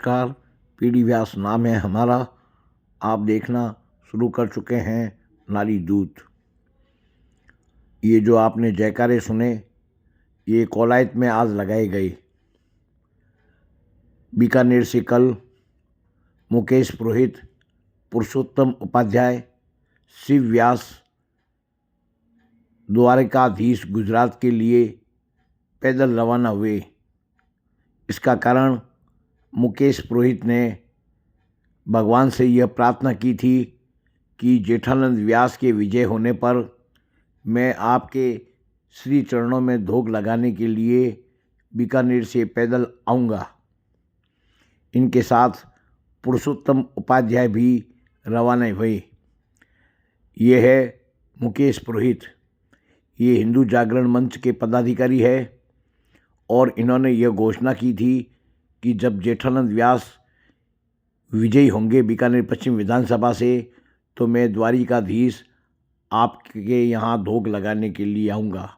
नमस्कार। पीडी व्यास नाम है हमारा। आप देखना शुरू कर चुके हैं नारी दूत। ये जो आपने जयकारे सुने ये कोलायत में आज लगाए गए। बीकानेर से कल मुकेश पुरोहित, पुरुषोत्तम उपाध्याय, शिव व्यास द्वारकाधीश गुजरात के लिए पैदल रवाना हुए। इसका कारण मुकेश पुरोहित ने भगवान से यह प्रार्थना की थी कि जेठानंद व्यास के विजय होने पर मैं आपके श्री चरणों में धोख लगाने के लिए बीकानेर से पैदल आऊँगा। इनके साथ पुरुषोत्तम उपाध्याय भी रवाना हुए। ये है मुकेश पुरोहित। ये हिंदू जागरण मंच के पदाधिकारी है और इन्होंने यह घोषणा की थी कि जब जेठानंद व्यास विजयी होंगे बीकानेर पश्चिम विधानसभा से तो मैं द्वारिकाधीश आपके यहाँ धोख लगाने के लिए आऊँगा।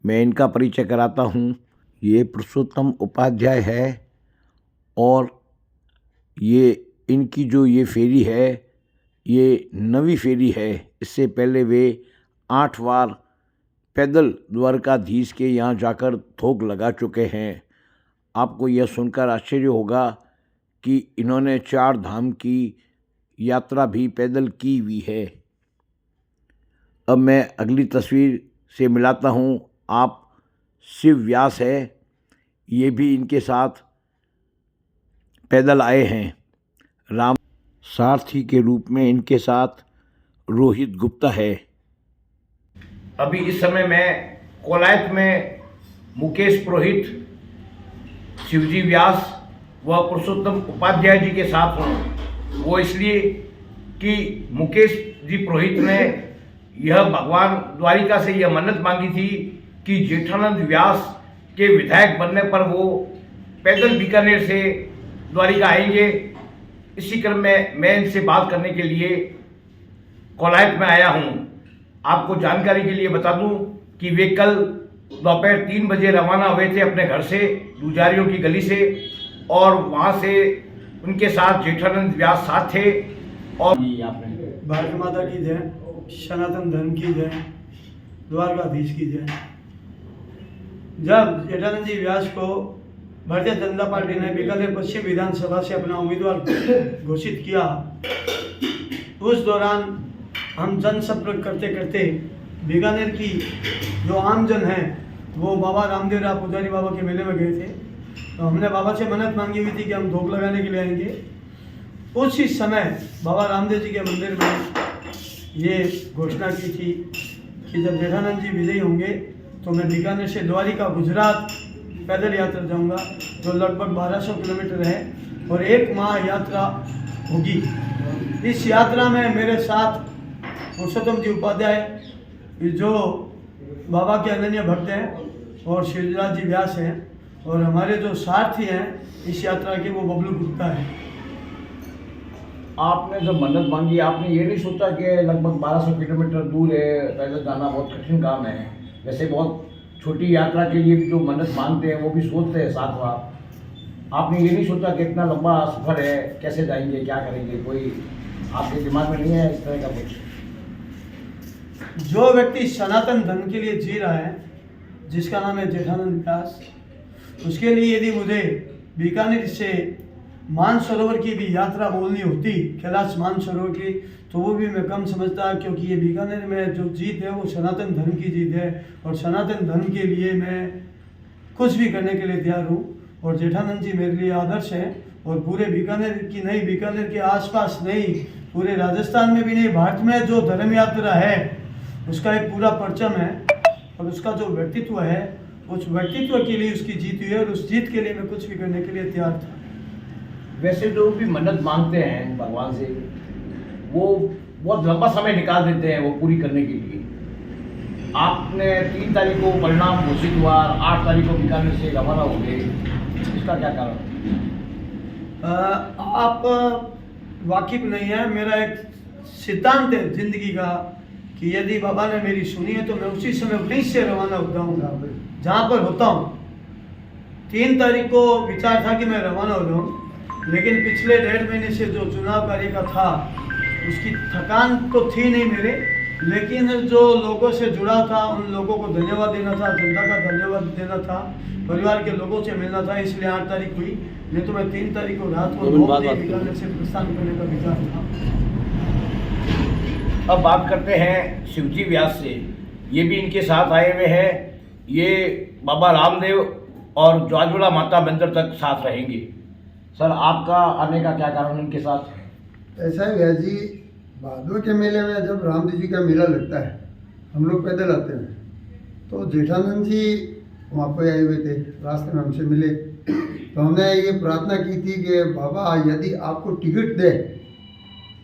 मैं इनका परिचय कराता हूँ। ये पुरुषोत्तम उपाध्याय है और ये इनकी जो ये फेरी है ये नवी फेरी है। इससे पहले वे 8 बार पैदल द्वारकाधीश के यहाँ जाकर धोख लगा चुके हैं। आपको यह सुनकर आश्चर्य होगा कि इन्होंने 4 धाम की यात्रा भी पैदल की हुई है। अब मैं अगली तस्वीर से मिलाता हूँ। आप शिव व्यास है, ये भी इनके साथ पैदल आए हैं। राम सारथी के रूप में इनके साथ रोहित गुप्ता है। अभी इस समय मैं कोलायत में मुकेश पुरोहित, शिवजी व्यास व पुरुषोत्तम उपाध्याय जी के साथ हूँ। वो इसलिए कि मुकेश जी पुरोहित ने यह भगवान द्वारिका से यह मन्नत मांगी थी कि जेठानंद व्यास के विधायक बनने पर वो पैदल बीकानेर से द्वारिका आएंगे। इसी क्रम में मैं इनसे बात करने के लिए कोलायत में आया हूँ। आपको जानकारी के लिए बता दूं कि वे कल दोपहर 3 बजे रवाना हुए थे अपने घर से, दूजारियों की गली से, और वहाँ से उनके साथ जेठानंद व्यास साथ थे। और भारत माता की जय, सनातन धर्म की जय, द्वारकाधीश की जय। जब जेठानंद जी व्यास को भारतीय जनता पार्टी ने बीकानेर पश्चिम विधानसभा से अपना उम्मीदवार घोषित किया, उस दौरान हम जनसंपर्क करते करते बीकानेर की जो आमजन है वो बाबा रामदेव राव पुजारी बाबा के मेले में गए थे। तो हमने बाबा से मन्नत मांगी हुई थी कि हम धोख लगाने के लिए आएंगे। उसी समय बाबा रामदेव जी के मंदिर में ये घोषणा की थी कि जब जेठानंद जी विजयी होंगे तो मैं बीकानेर से द्वारिका गुजरात पैदल यात्रा जाऊंगा, जो लगभग 1200 किलोमीटर है और 1 माह यात्रा होगी। इस यात्रा में मेरे साथ पुरुषोत्तम जी उपाध्याय जो बाबा के अनन्य भक्त हैं और शिवराज जी व्यास हैं, और हमारे जो सारथी हैं इस यात्रा के वो बबलू गुप्ता है। आपने जब मन्नत मांगी आपने ये नहीं सोचा कि लगभग 1200 किलोमीटर दूर है, पैदल जाना बहुत कठिन काम है। वैसे बहुत छोटी यात्रा के लिए जो मन्नत मांगते हैं वो भी सोचते हैं 7 बार। आपने ये नहीं सोचा कि इतना लंबा सफ़र है, कैसे जाएंगे, क्या करेंगे? कोई आपके दिमाग में नहीं है इस तरह का कुछ? जो व्यक्ति सनातन धर्म के लिए जी रहा है, जिसका नाम है जेठानंद व्यास, उसके लिए यदि मुझे बीकानेर से मानसरोवर की भी यात्रा बोलनी होती, कैलाश मानसरोवर की, तो वो भी मैं कम समझता, क्योंकि ये बीकानेर में जो जीत है वो सनातन धर्म की जीत है और सनातन धर्म के लिए मैं कुछ भी करने के लिए तैयार हूँ। और जेठानंद जी मेरे लिए आदर्श हैं और पूरे बीकानेर की नहीं, बीकानेर के आसपास नहीं, पूरे राजस्थान में भी नहीं, भारत में जो धर्म यात्रा है उसका एक पूरा परचम है और उसका जो व्यक्तित्व है उस व्यक्तित्व के लिए उसकी जीत हुई है और उस जीत के लिए मैं कुछ भी करने के लिए तैयार था। वैसे जो भी मन्नत मांगते हैं भगवान से वो बहुत लंबा समय निकाल देते हैं वो पूरी करने के लिए। आपने 3 तारीख को परिणाम घोषित हुआ, 8 तारीख को बीकानेर से रवाना हो गए, इसका क्या कारण? आप वाकिफ नहीं है। मेरा एक सिद्धांत है जिंदगी का कि यदि बाबा ने मेरी सुनी है तो मैं उसी समय वहीं से रवाना होता हूँ जहाँ पर होता हूँ। 3 तारीख को विचार था कि मैं रवाना हो जाऊँ, लेकिन पिछले 1.5 महीने से जो चुनाव कार्य का था उसकी थकान तो थी नहीं मेरे, लेकिन जो लोगों से जुड़ा था उन लोगों को धन्यवाद देना था, जनता का धन्यवाद देना था, परिवार के लोगों से मिलना था, इसलिए 8 तारीख हुई। नहीं तो मैं 3 तारीख को रात को 9 बजे बीकानेर से प्रस्थान करने का विचार था। अब बात करते हैं शिवजी व्यास से। ये भी इनके साथ आए हुए हैं। ये बाबा रामदेव और ज्वाज्वला माता मंदिर तक साथ रहेंगे। सर, आपका आने का क्या कारण इनके साथ? ऐसा है भैया जी, भादों के मेले में जब रामदेव जी का मेला लगता है, हम लोग पैदल आते हैं, तो जेठानंद जी वहाँ पे आए हुए थे, रास्ते में हमसे मिले। तो हमने ये प्रार्थना की थी कि बाबा यदि आपको टिकट दे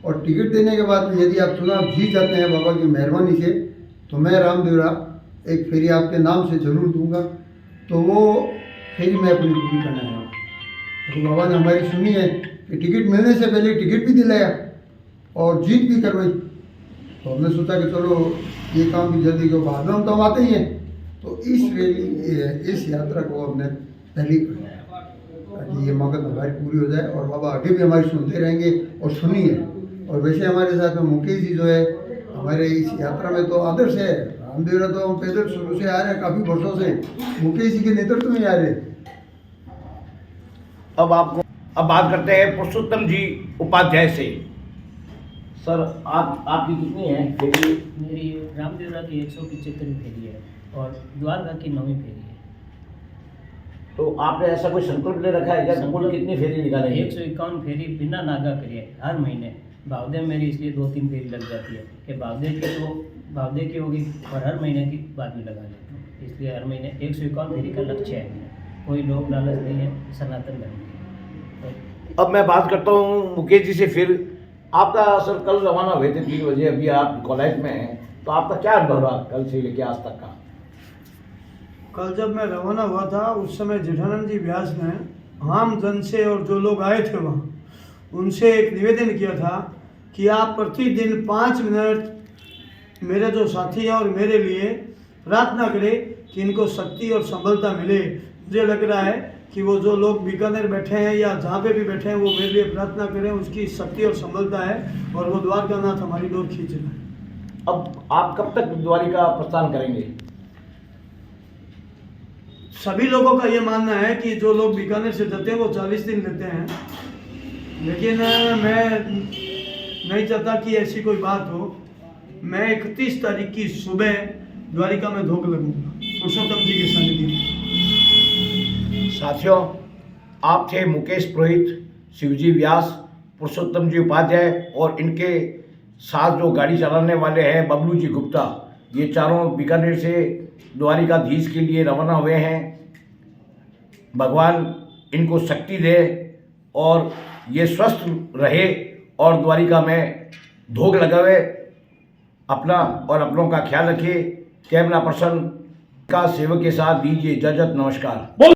और टिकट देने के बाद में यदि आप चुनाव जीत जाते हैं बाबा की मेहरबानी से, तो मैं रामदेवरा एक फेरी आपके नाम से जरूर दूंगा। तो वो फेरी मैं अपनी पूरी करना है। तो बाबा ने हमारी सुनी है कि टिकट मिलने से पहले टिकट भी दिलाया और जीत भी करवाई। तो हमने सोचा कि चलो ये काम भी जल्दी करो, बाद में हम तो आते ही हैं। तो इस यात्रा को हमने पहली करना ताकि ये मकसद हमारी पूरी हो जाए और बाबा आगे भी हमारी सुनते रहेंगे और सुनिए। और वैसे हमारे साथ में मुकेश जी जो है हमारे इस यात्रा में तो आदर्श है। रामदेवरा तो हम पैदल शुरू से आ रहे हैं काफ़ी वर्षों से, मुकेश जी के नेतृत्व में आ रहे हैं। अब बात करते हैं पुरुषोत्तम जी उपाध्याय से। सर, आपकी कितनी है फेरी? मेरी रामदेवरा की 175वीं फेरी है और द्वारका की 9वीं फेरी है। तो आपने ऐसा कोई संकल्प ले रखा है क्या? कुल कितनी फेरी निकालेंगे? 151 फेरी बिना नागा करिए हर महीने। भावदेव मेरी इसलिए 2-3 फेरी लग जाती है कि भावदेव की होगी और हर महीने की बाद में लगा लेते हैं। इसलिए हर महीने 151 फेरी का लक्ष्य है। कोई लोग लालच नहीं है, सनातन धर्म की। अब मैं बात करता हूँ मुकेश जी से। फिर आपका सर कल रवाना हुए थे 3 बजे, अभी आप कॉलेज में हैं, तो आपका क्या अनुभव रहा कल से लेके आज तक का? कल जब मैं रवाना हुआ था उस समय जेठानंद जी व्यास ने आम जन से और जो लोग आए थे वहाँ उनसे एक निवेदन किया था कि आप प्रतिदिन 5 मिनट मेरे जो साथी हैं और मेरे लिए प्रार्थना करें कि इनको शक्ति और संबलता मिले। मुझे लग रहा है कि वो जो लोग बीकानेर बैठे हैं या जहाँ पे भी बैठे हैं वो मेरे लिए प्रार्थना करें, उसकी शक्ति और संबलता है और वो द्वारकानाथ हमारी डोर खींच रहा है। अब आप कब तक द्वारिका प्रस्थान करेंगे? सभी लोगों का ये मानना है कि जो लोग बीकानेर से जाते हैं वो 40 दिन लेते हैं, लेकिन मैं नहीं चाहता कि ऐसी कोई बात हो। मैं 31 तारीख की सुबह द्वारिका में धोख लगूंगा पुरुषोत्तम जी के सानिध्य में। साथियों, आप थे मुकेश पुरोहित, शिवजी व्यास, पुरुषोत्तम जी उपाध्याय और इनके साथ जो गाड़ी चलाने वाले हैं बबलू जी गुप्ता। ये चारों बीकानेर से द्वारिकाधीश के लिए रवाना हुए हैं। भगवान इनको शक्ति दे और ये स्वस्थ रहे और द्वारिका में धोख लगावे। अपना और अपनों का ख्याल रखिए। कैमरा पर्सन का सेवक के साथ दीजिए इजाजत। नमस्कार।